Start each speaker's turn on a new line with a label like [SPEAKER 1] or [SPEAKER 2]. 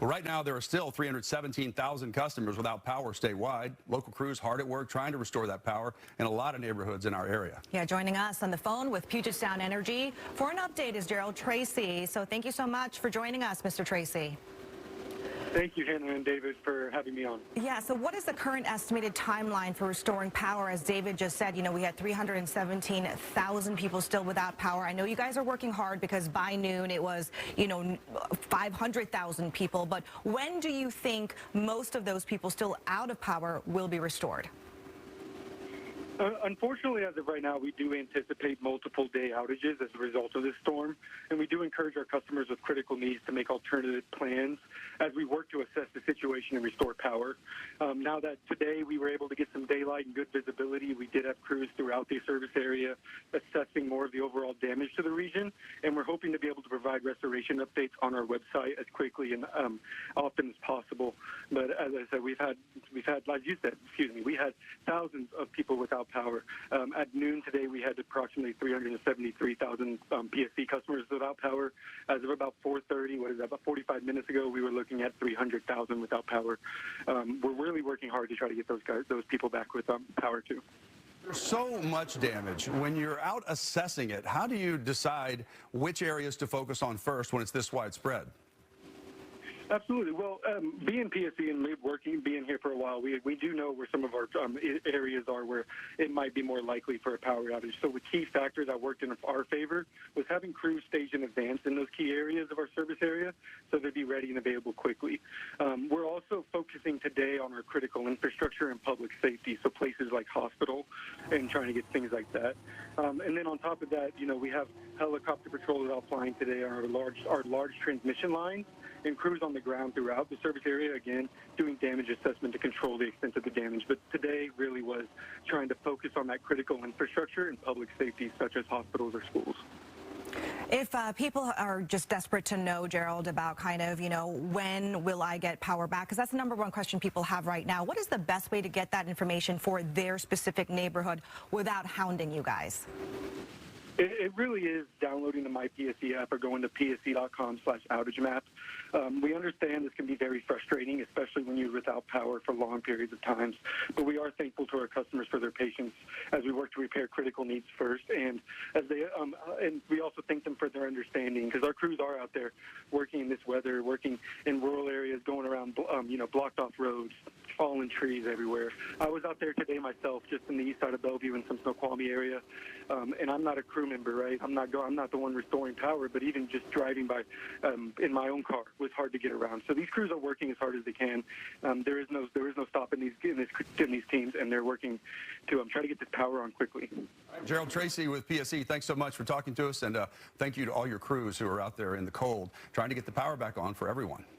[SPEAKER 1] Well, right now, there are still 317,000 customers without power statewide. Local crews hard at work trying to restore that power in a lot of neighborhoods in our area.
[SPEAKER 2] Yeah, joining us on the phone with Puget Sound Energy for an update is Gerald Tracy. So thank you so much for joining us, Mr. Tracy.
[SPEAKER 3] Thank you, Hannah and David, for having me on.
[SPEAKER 2] Yeah, so what is the current estimated timeline for restoring power? As David just said, we had 317,000 people still without power. I know you guys are working hard because by noon it was, 500,000 people. But when do you think most of those people still out of power will be restored?
[SPEAKER 3] Unfortunately, as of right now, we do anticipate multiple day outages as a result of this storm, and we do encourage our customers with critical needs to make alternative plans as we work to assess the situation and restore power. Now that today we were able to get some daylight and good visibility, we did have crews throughout the service area assessing more of the overall damage to the region, and we're hoping to be able to provide restoration updates on our website as quickly and often as possible. But as I said, we've had, like you said, we had thousands of people without power. At noon today, we had approximately 373,000 PSC customers without power. As of about 4:30, about 45 minutes ago, we were looking at 300,000 without power. We're really working hard to try to get those people back with power too.
[SPEAKER 1] There's so much damage. When you're out assessing it, how do you decide which areas to focus on first when it's this widespread?
[SPEAKER 3] Absolutely. Well, being PSC and being here for a while, we do know where some of our areas are where it might be more likely for a power outage. So the key factor that worked in our favor was having crews staged in advance in those key areas of our service area so they'd be ready and available quickly. We're also focusing today on our critical infrastructure and public safety, so places like hospital and trying to get things like that. And then on top of that, we have helicopter patrols out flying today on our large transmission lines, and crews on the ground throughout the service area, again, doing damage assessment to control the extent of the damage. But today really was trying to focus on that critical infrastructure and public safety, such as hospitals or schools.
[SPEAKER 2] If people are just desperate to know, Gerald, about when will I get power back? Because that's the #1 question people have right now. What is the best way to get that information for their specific neighborhood without hounding you guys?
[SPEAKER 3] It really is downloading the MyPSC app or going to psc.com/outage map. We understand this can be very frustrating, especially when you're without power for long periods of times. But we are thankful to our customers for their patience as we work to repair critical needs first, and and we also thank them for their understanding because our crews are out there working in this weather, working in rural areas, going around blocked off roads, fallen trees everywhere. I was out there today myself, just in the east side of Bellevue in some Snoqualmie area, and I'm not a crew member, right? I'm not the one restoring power, but even just driving by in my own car was hard to get around. So these crews are working as hard as they can. There is no stopping these teams, and they're working to try to get this power on quickly.
[SPEAKER 1] Gerald Tracy with PSC, thanks so much for talking to us, and thank you to all your crews who are out there in the cold trying to get the power back on for everyone.